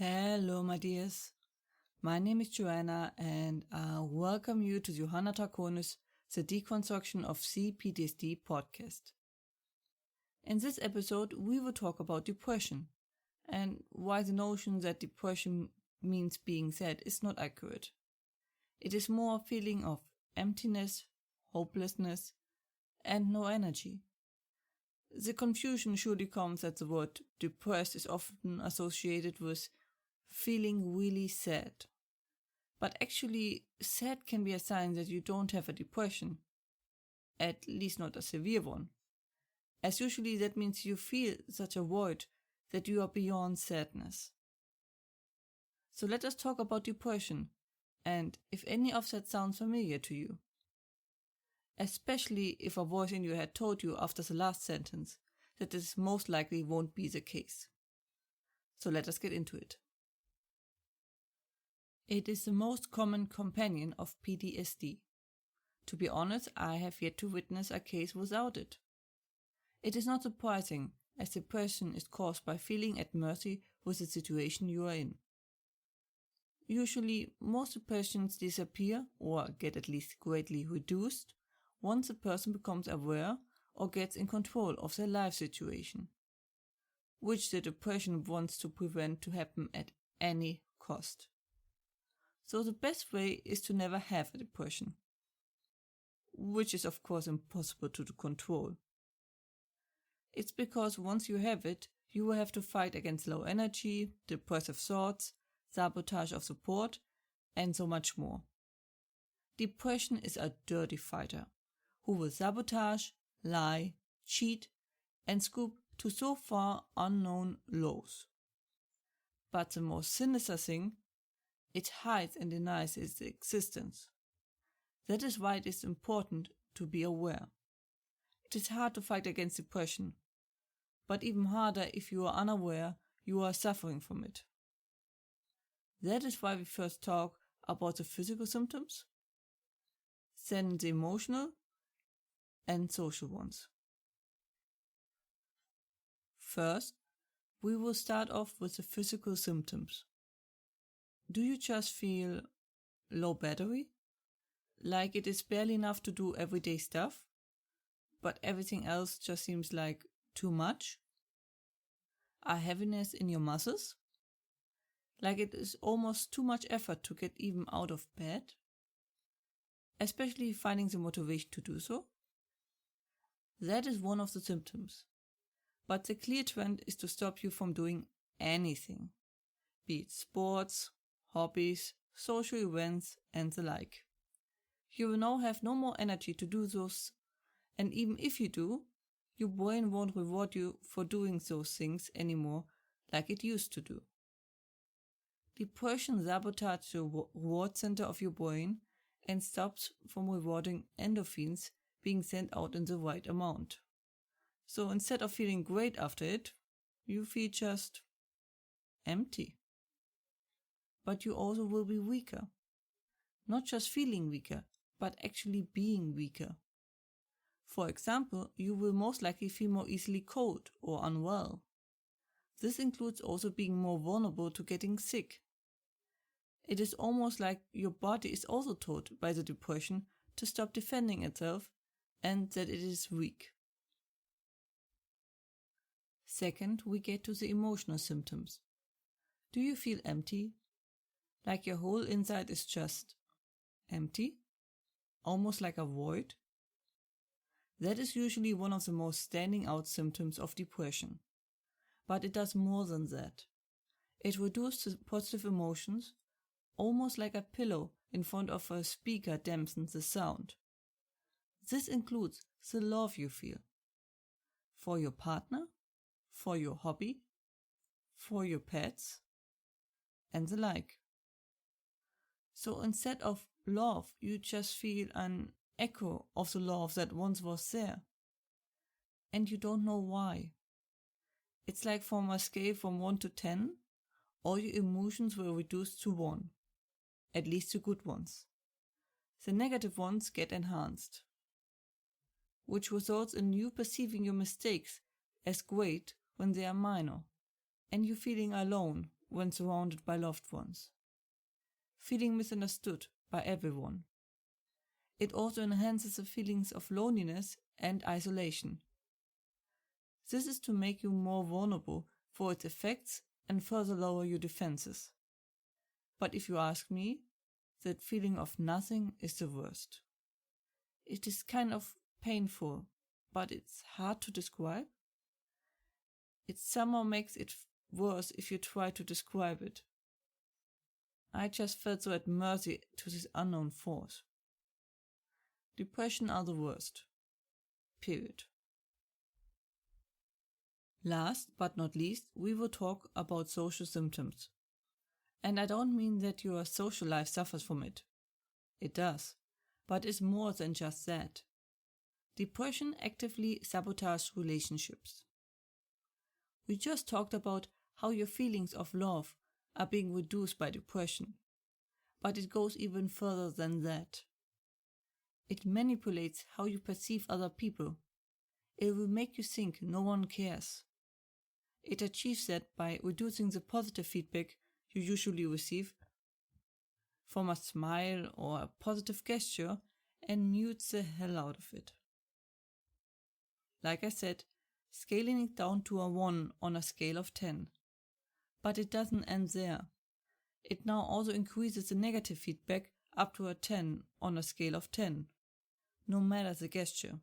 Hello, my dears. My name is Joanna, and I welcome you to Johanna Draconis, the Deconstruction of CPTSD podcast. In this episode, we will talk about depression and why the notion that depression means being sad is not accurate. It is more a feeling of emptiness, hopelessness, and no energy. The confusion surely comes that the word depressed is often associated with feeling really sad. But actually, sad can be a sign that you don't have a depression, at least not a severe one, as usually that means you feel such a void that you are beyond sadness. So let us talk about depression, and if any of that sounds familiar to you. Especially if a voice in your head told you after the last sentence that this most likely won't be the case. So let us get into it. It is the most common companion of PTSD. To be honest, I have yet to witness a case without it. It is not surprising, as depression is caused by feeling at mercy with the situation you are in. Usually, most depressions disappear or get at least greatly reduced once a person becomes aware or gets in control of their life situation, which the depression wants to prevent to happen at any cost. So the best way is to never have a depression, which is of course impossible to control. It's because once you have it, you will have to fight against low energy, depressive thoughts, sabotage of support, and so much more. Depression is a dirty fighter who will sabotage, lie, cheat, and scoop to so far unknown lows. But the most sinister thing, it hides and denies its existence. That is why it is important to be aware. It is hard to fight against depression, but even harder if you are unaware you are suffering from it. That is why we first talk about the physical symptoms, then the emotional and social ones. First, we will start off with the physical symptoms. Do you just feel low battery? Like it is barely enough to do everyday stuff, but everything else just seems like too much? A heaviness in your muscles? Like it is almost too much effort to get even out of bed? Especially finding the motivation to do so? That is one of the symptoms. But the clear trend is to stop you from doing anything, be it sports, hobbies, social events, and the like. You will now have no more energy to do those, and even if you do, your brain won't reward you for doing those things anymore like it used to do. Depression sabotages the reward center of your brain and stops from rewarding endorphins being sent out in the right amount. So instead of feeling great after it, you feel just empty. But you also will be weaker. Not just feeling weaker, but actually being weaker. For example, you will most likely feel more easily cold or unwell. This includes also being more vulnerable to getting sick. It is almost like your body is also told by the depression to stop defending itself and that it is weak. Second, we get to the emotional symptoms. Do you feel empty? Like your whole inside is just empty? Almost like a void? That is usually one of the most standing out symptoms of depression. But it does more than that. It reduces positive emotions, almost like a pillow in front of a speaker dampens the sound. This includes the love you feel. For your partner, for your hobby, for your pets, and the like. So instead of love, you just feel an echo of the love that once was there. And you don't know why. It's like from a scale from 1 to 10, all your emotions were reduced to 1. At least the good ones. The negative ones get enhanced, which results in you perceiving your mistakes as great when they are minor, and you feeling alone when surrounded by loved ones. Feeling misunderstood by everyone. It also enhances the feelings of loneliness and isolation. This is to make you more vulnerable for its effects and further lower your defenses. But if you ask me, that feeling of nothing is the worst. It is kind of painful, but it's hard to describe. It somehow makes it worse if you try to describe it. I just felt so at mercy to this unknown force. Depression are the worst. Period. Last but not least, we will talk about social symptoms. And I don't mean that your social life suffers from it. It does, but it's more than just that. Depression actively sabotages relationships. We just talked about how your feelings of love are being reduced by depression, but it goes even further than that. It manipulates how you perceive other people. It will make you think no one cares. It achieves that by reducing the positive feedback you usually receive from a smile or a positive gesture and mutes the hell out of it. Like I said, scaling it down to a 1 on a scale of 10. But it doesn't end there. It now also increases the negative feedback up to a 10 on a scale of 10, no matter the gesture.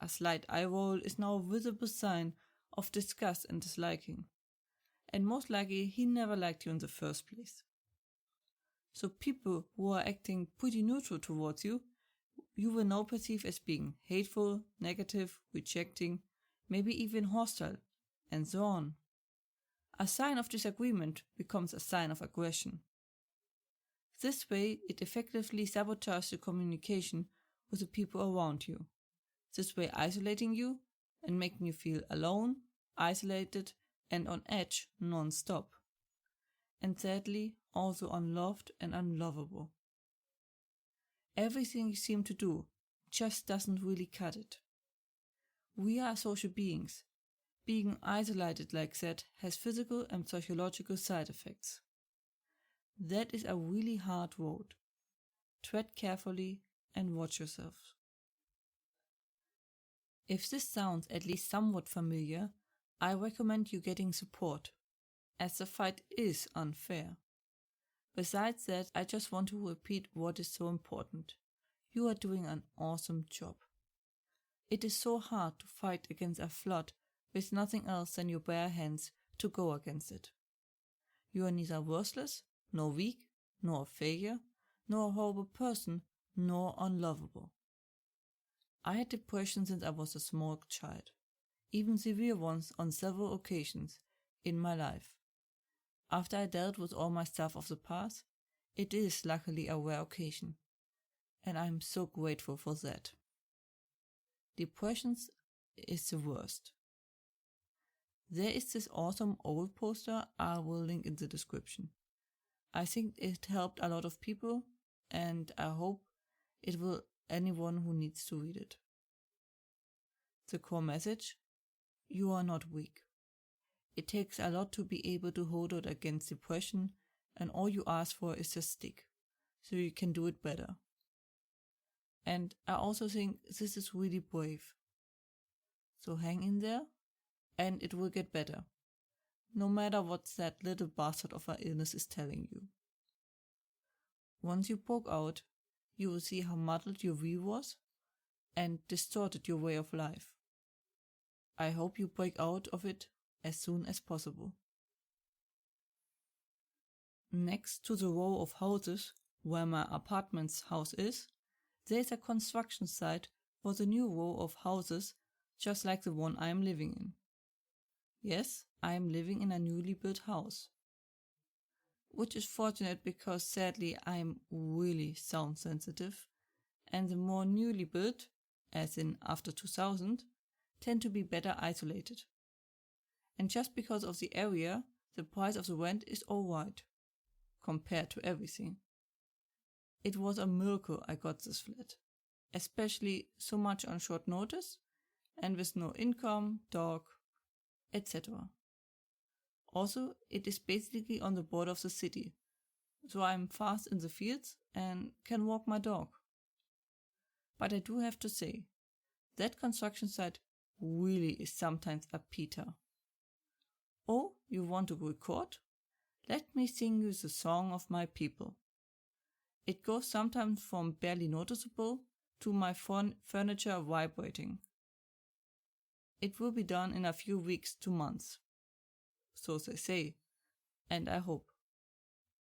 A slight eye roll is now a visible sign of disgust and disliking, and most likely he never liked you in the first place. So people who are acting pretty neutral towards you, you will now perceive as being hateful, negative, rejecting, maybe even hostile, and so on. A sign of disagreement becomes a sign of aggression. This way, it effectively sabotages the communication with the people around you. This way isolating you and making you feel alone, isolated, and on edge non-stop. And sadly, also unloved and unlovable. Everything you seem to do just doesn't really cut it. We are social beings. Being isolated like that has physical and psychological side effects. That is a really hard road. Tread carefully and watch yourself. If this sounds at least somewhat familiar, I recommend you getting support, as the fight is unfair. Besides that, I just want to repeat what is so important. You are doing an awesome job. It is so hard to fight against a flood with nothing else than your bare hands to go against it. You are neither worthless, nor weak, nor a failure, nor a horrible person, nor unlovable. I had depression since I was a small child, even severe ones on several occasions in my life. After I dealt with all my stuff of the past, it is luckily a rare occasion, and I am so grateful for that. Depression is the worst. There is this awesome old poster I will link in the description. I think it helped a lot of people, and I hope it will anyone who needs to read it. The core message: you are not weak. It takes a lot to be able to hold out against depression, and all you ask for is a stick, so you can do it better. And I also think this is really brave. So hang in there, and it will get better, no matter what that little bastard of an illness is telling you. Once you broke out, you will see how muddled your view was and distorted your way of life. I hope you break out of it as soon as possible. Next to the row of houses where my apartment's house is, there is a construction site for the new row of houses just like the one I am living in. Yes, I am living in a newly built house. Which is fortunate because sadly I am really sound sensitive, and the more newly built, as in after 2000, tend to be better isolated. And just because of the area, the price of the rent is alright, compared to everything. It was a miracle I got this flat, especially so much on short notice, and with no income, dog, etc. Also, it is basically on the border of the city, so I'm fast in the fields and can walk my dog. But I do have to say, that construction site really is sometimes a Peter. Oh, you want to record? Let me sing you the song of my people. It goes sometimes from barely noticeable to my furniture vibrating. It will be done in a few weeks to months. So they say, and I hope.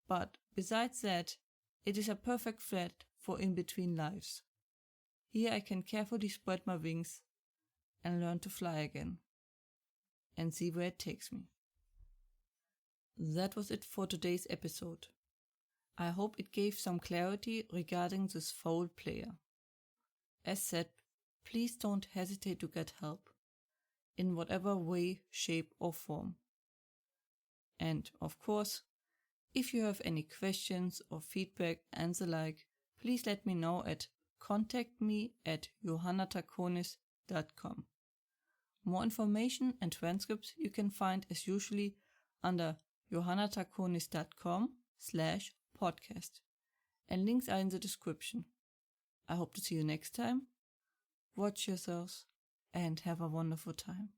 But besides that, it is a perfect flat for in-between lives. Here I can carefully spread my wings and learn to fly again, and see where it takes me. That was it for today's episode. I hope it gave some clarity regarding this foul player. As said, please don't hesitate to get help, in whatever way, shape or form. And of course, if you have any questions or feedback and the like, please let me know at contactme@johannatakonis.com. More information and transcripts you can find as usually under johannatakonis.com/podcast, and links are in the description. I hope to see you next time. Watch yourselves and have a wonderful time.